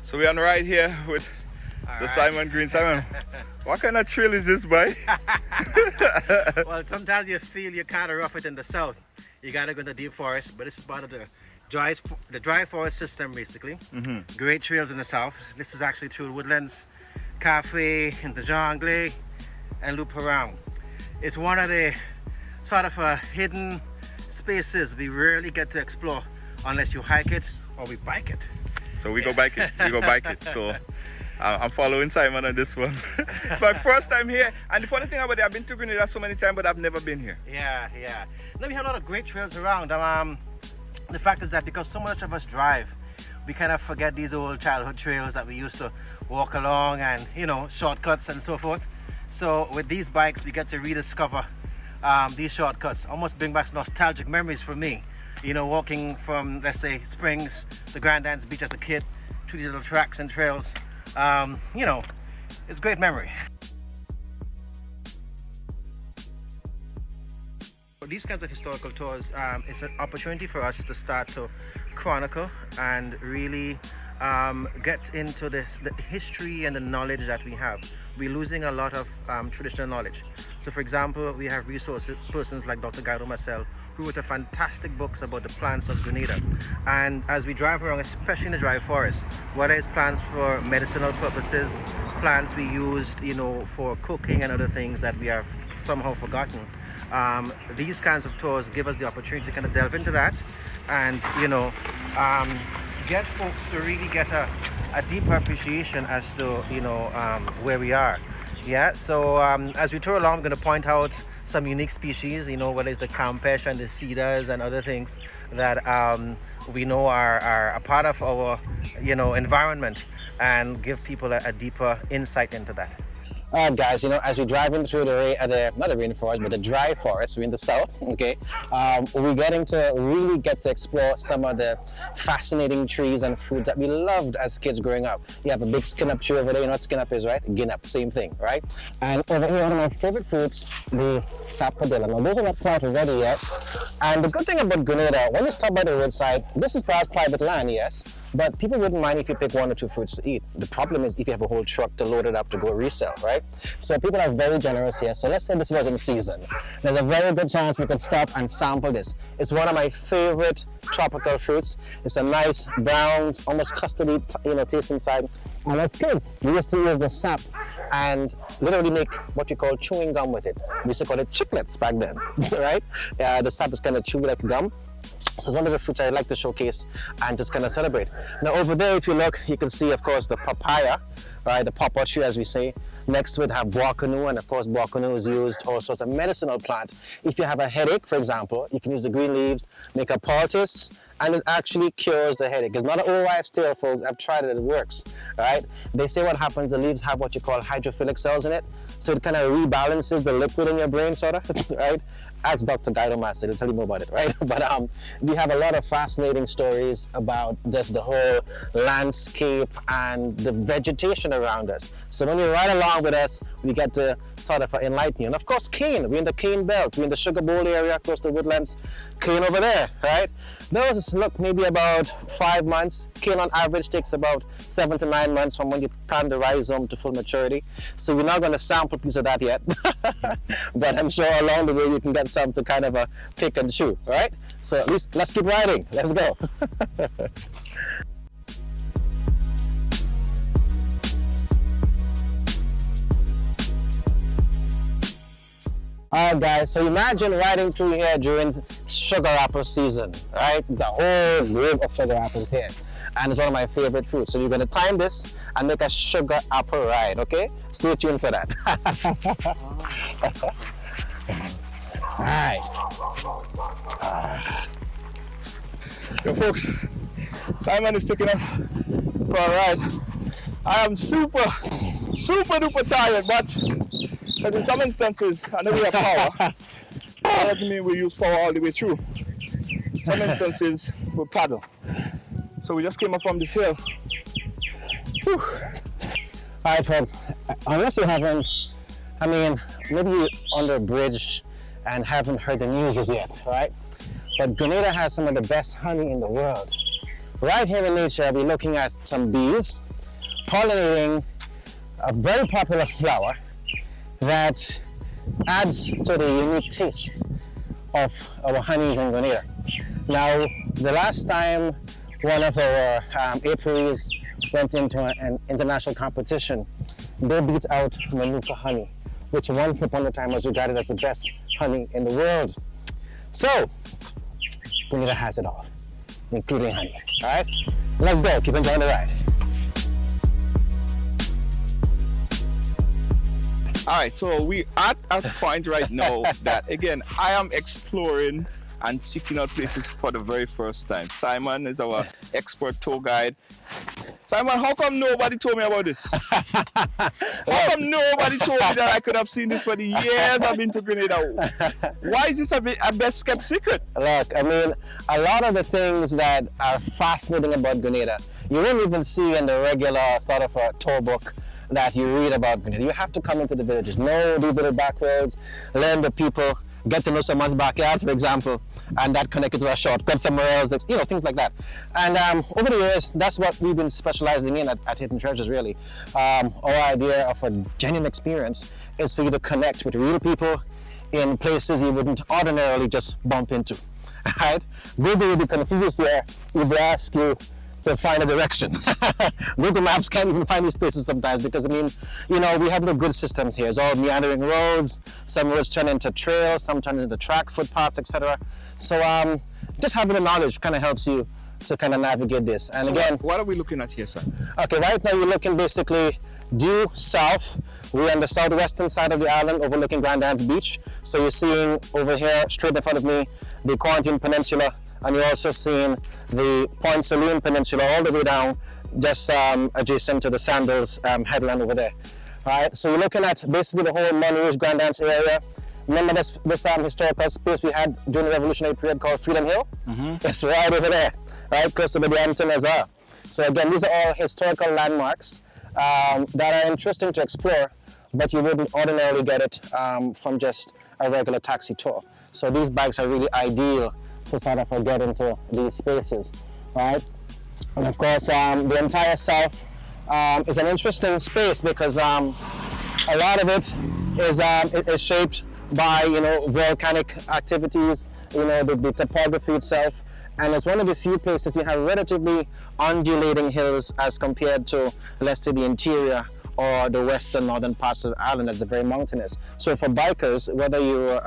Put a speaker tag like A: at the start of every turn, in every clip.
A: So we're on a ride here with Simon Green. Simon, what kind of trail is this, boy?
B: Well, sometimes you feel you kind of rough it in the south. You gotta go to the deep forest, but it's part of the dry forest system, basically. Great trails in the south. This is actually through Woodlands, Cafe, in the jungle, and loop around. It's one of the sort of hidden spaces we rarely get to explore unless you hike it or we bike it.
A: So we go bike it. We go bike it. So I'm following Simon on this one. My first time here, and the funny thing about it, I've been to Grenada so many times, but I've never been here.
B: Yeah. Now we have a lot of great trails around. The fact is that because so much of us drive, we kind of forget these old childhood trails that we used to walk along and, shortcuts and so forth. So with these bikes, we get to rediscover these shortcuts, almost bring back nostalgic memories for me. Walking from, let's say, Springs to Grand Anse Beach as a kid, through these little tracks and trails. It's a great memory. These kinds of historical tours, it's an opportunity for us to start to chronicle and really get into the history and the knowledge that we have. We're losing a lot of traditional knowledge. So for example, we have persons like Dr. Guido Marcel, who wrote fantastic books about the plants of Grenada. And as we drive around, especially in the dry forest, whether it's plants for medicinal purposes, plants we used, for cooking and other things that we have somehow forgotten, these kinds of tours give us the opportunity to kind of delve into that and, get folks to really get a deeper appreciation as to, where we are. Yeah, so as we tour along, I'm going to point out some unique species, whether it's the campeche and the cedars and other things that we know are a part of our, environment, and give people a deeper insight into that.
C: All right, guys, as we're driving through not the rainforest, but the dry forest, we're in the south, okay? We're getting to really get to explore some of the fascinating trees and fruits that we loved as kids growing up. You have a big skin-up tree over there. You know what skin-up is, right? Guinnap, same thing, right? And over here, one of my favorite fruits, the sapodilla. Now, those are not quite ready yet. And the good thing about Grenada, when you stop by the roadside, this is perhaps private land, yes, but people wouldn't mind if you pick 1 or 2 fruits to eat. The problem is if you have a whole truck to load it up to go resell, right? So people are very generous here. So let's say this was in season. There's a very good chance we could stop and sample this. It's one of my favorite tropical fruits. It's a nice brown, almost custardy, taste inside. And as kids, we used to use the sap and literally make what you call chewing gum with it. We used to call it chiclets back then, right? The sap is kind of chewy like gum. So it's one of the fruits I like to showcase and just kind of celebrate. Now over there, if you look, you can see, of course, the papaya, right? The pawpaw tree, as we say. Next to it have guacanu, and of course guacanu is used also as a medicinal plant. If you have a headache, for example, you can use the green leaves, make a poultice, and it actually cures the headache. It's not an old wives' tale, folks. I've tried it, it works, right? They say what happens, the leaves have what you call hydrophilic cells in it, so it kind of rebalances the liquid in your brain, sort of, right? Ask Dr. Guido Master, he'll tell you more about it, right? But we have a lot of fascinating stories about just the whole landscape and the vegetation around us. So when you ride along with us, we get to sort of enlighten you. And of course, cane. We're in the cane belt. We're in the Sugar Bowl area, close to Woodlands. Cane over there, right? Those look maybe about 5 months. Cane on average takes about 7 to 9 months from when you plant the rhizome to full maturity. So we're not going to sample a piece of that yet. But I'm sure along the way you can get some to kind of pick and chew, right? So at least let's keep riding. Let's go. Alright guys, so imagine riding through here during sugar apple season, right? The whole grove of sugar apples here. And it's one of my favorite fruits. So you're going to time this and make a sugar apple ride, okay? Stay tuned for that. Alright.
A: Yo folks, Simon is taking us for a ride. I am super duper tired, but in some instances, I know we have power. That doesn't mean we use power all the way through. Some instances, we paddle. So we just came up from this hill. Whew.
C: Alright folks, unless you haven't, maybe you're under a bridge and haven't heard the news as yet, right? But Grenada has some of the best honey in the world. Right here in nature, we're looking at some bees pollinating a very popular flower that adds to the unique taste of our honeys in Grenada. Now, the last time one of our apiaries went into an international competition, they beat out Manuka honey, which once upon a time was regarded as the best honey in the world. So, Grenada has it all, including honey. All right, let's go. Keep enjoying the ride.
A: All right, so we at a point right now that, again, I am exploring and seeking out places for the very first time. Simon is our expert tour guide. Simon, how come nobody told me about this? How come nobody told me that I could have seen this for the years I've been to Grenada? Why is this a best kept secret?
C: Look, I mean, a lot of the things that are fascinating about Grenada, you won't even see in the regular sort of a tour book that you read about Grenada. You have to come into the villages, know these little back roads, learn the people, get to know someone's backyard, for example, and that connected to a shortcut somewhere else, you know, things like that. And over the years, that's what we've been specializing in at Hidden Treasures, really. Our idea of a genuine experience is for you to connect with real people in places you wouldn't ordinarily just bump into, right? Google will be confused here if they ask you to find a direction. Google Maps can't even find these places sometimes because, I mean, you know, we have no good systems here. It's all meandering roads. Some roads turn into trails, some turn into track, footpaths, etc. So just having the knowledge kind of helps you to kind of navigate this. And
A: so
C: again,
A: what are we looking at here, sir?
C: Okay, right now you're looking basically due south. We're on the southwestern side of the island overlooking Grand Anse Beach. So you're seeing over here, straight in front of me, the Quarantine Peninsula, and you're also seeing the Point Saline Peninsula all the way down, just adjacent to the Sandals headland over there. All right, so you're looking at basically the whole Monterey's Grand Anse area. Remember this historical space we had during the revolutionary period called Freedom Hill? It's right over there, right, close to where the antennas are. So again, these are all historical landmarks that are interesting to explore, but you wouldn't ordinarily get it from just a regular taxi tour. So these bikes are really ideal to sort of get into these spaces, right? And of course, the entire south is an interesting space because a lot of it is shaped by, you know, volcanic activities, you know, the topography itself. And it's one of the few places you have relatively undulating hills as compared to, let's say, the interior or the western northern parts of the island that's very mountainous. So for bikers, whether you're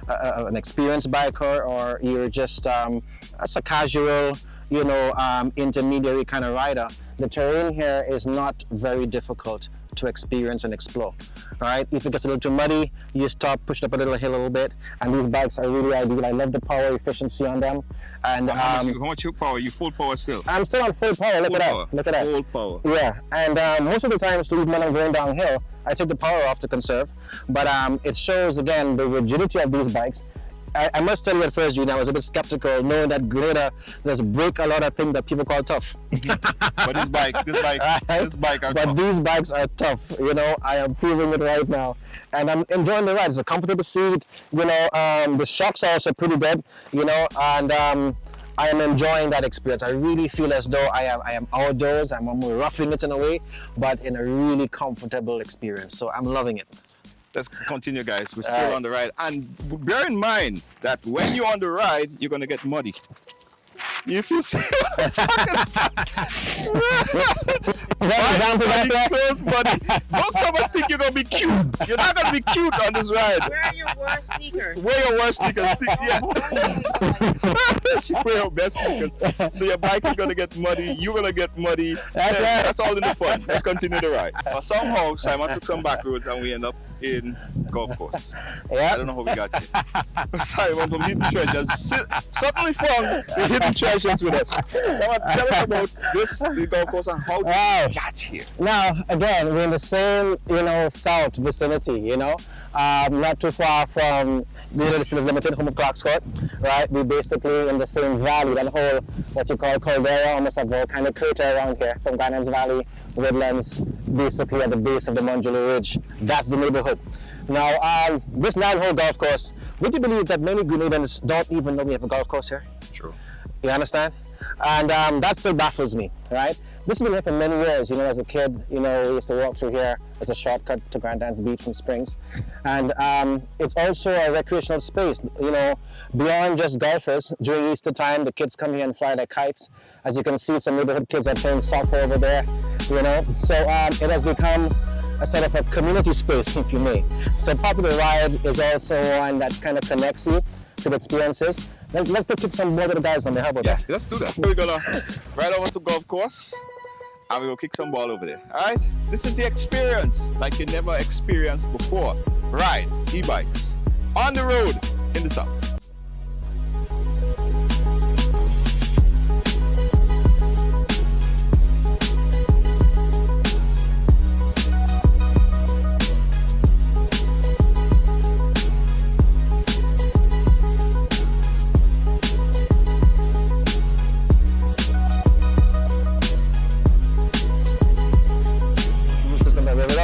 C: an experienced biker or you're just as a casual, you know, intermediary kind of rider, the terrain here is not very difficult to experience and explore. Right? If it gets a little too muddy, you stop, push it up a little hill a little bit, and these bikes are really ideal. I love the power efficiency on them. And
A: how much your power? You full power still?
C: I'm still on full power. Look at that. Look at that.
A: Full power.
C: Yeah, and most of the times, too, when I'm going downhill, I take the power off to conserve. But it shows again the rigidity of these bikes. I must tell you at first, Junior, I was a bit skeptical, knowing that Grenada does break a lot of things that people call tough.
A: But this bike are
C: But
A: tough.
C: these bikes are tough. You know, I am proving it right now, and I'm enjoying the ride. It's a comfortable seat. You know, the shocks are also pretty good. You know, and I am enjoying that experience. I really feel as though I am outdoors. I'm roughing it in a way, but in a really comfortable experience. So I'm loving it.
A: Let's continue, guys. We're still on the ride. And bear in mind that when you're on the ride, you're going to get muddy. If you see what I'm talking about. Close, buddy. Don't come and think you're going to be cute. You're not going to be cute on this ride.
D: Wear your worst sneakers.
A: Wear your worst sneakers. Yeah. Wear your best sneakers. So your bike is going to get muddy. You're going to get muddy.
C: That's right.
A: That's all in the fun. Let's continue the ride. But somehow, Simon took some back roads and we end up in golf course.
C: Yeah.
A: I don't know how we got here. Simon from Hidden Treasures. Suddenly found the Hidden Treasures with us. Simon, tell us about the golf course and how we got here.
C: Now, again, we're in the same, you know, south vicinity, you know, not too far from Grenada Distillers Limited, home of Clark's Court, right? We're basically in the same valley, that whole, what you call caldera, almost a volcanic crater around here, from Grand Anse Valley, Woodlands, basically at the base of the Monjolo Ridge. That's the neighborhood. Now, this 9-hole golf course, would you believe that many Grenadans don't even know we have a golf course here?
A: True.
C: You understand? And that still baffles me, right? This has been here for many years. You know, as a kid, you know, we used to walk through here as a shortcut to Grandad's Beach from Springs. And it's also a recreational space, you know, beyond just golfers. During Easter time, the kids come here and fly their kites. As you can see, some neighborhood kids are playing soccer over there, you know. So it has become a sort of a community space, if you may. So part of the ride is also one that kind of connects you to the experiences. Let's go kick some more of the guys on there. How about that?
A: Let's do that. We're gonna ride over to golf course and we will kick some ball over there. All right? This is the experience like you never experienced before. Ride e-bikes on the road in the south.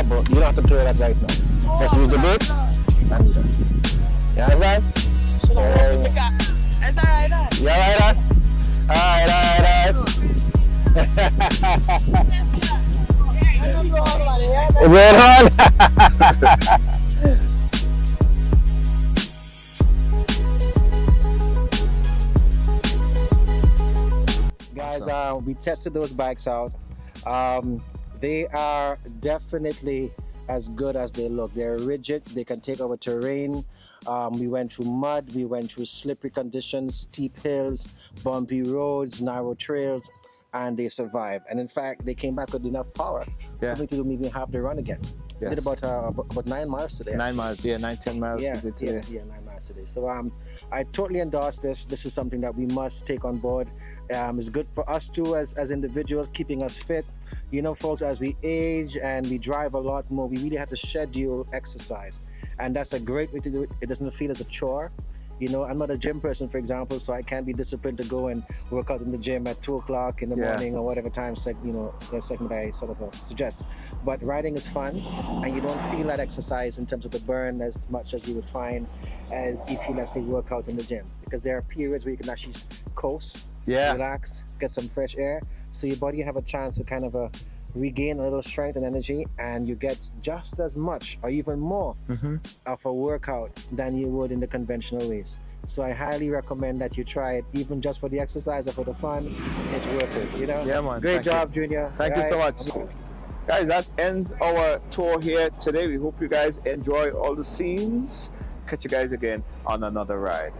C: But you don't have to clear that right now. Just use the brakes. That's it. You understand?
D: It's alright, that.
C: You alright, Guys, we tested those bikes out. They are definitely as good as they look. They're rigid, they can take over terrain. We went through mud, we went through slippery conditions, steep hills, bumpy roads, narrow trails, and they survived. And in fact, they came back with enough power for me to do maybe half the run again.
A: Yes.
C: Did about 9 miles today.
A: 9 miles, 9-10 miles.
C: Yeah, 9 miles today. So I totally endorse this. This is something that we must take on board. It's good for us too as individuals, keeping us fit. You know, folks, as we age and we drive a lot more, we really have to schedule exercise. And that's a great way to do it. It doesn't feel as a chore. You know, I'm not a gym person, for example, so I can't be disciplined to go and work out in the gym at 2 o'clock in the morning or whatever time, you know, the second I sort of suggest. But riding is fun, and you don't feel that exercise in terms of the burn as much as you would find as if you, let's say, work out in the gym. Because there are periods where you can actually coast, relax, get some fresh air, so your body have a chance to kind of regain a little strength and energy, and you get just as much or even more of a workout than you would in the conventional ways. So I highly recommend that you try it, even just for the exercise or for the fun. It's worth it, you know?
A: Yeah, man.
C: Great job, Junior.
A: Thank you so much. Guys, that ends our tour here today. We hope you guys enjoy all the scenes. Catch you guys again on another ride.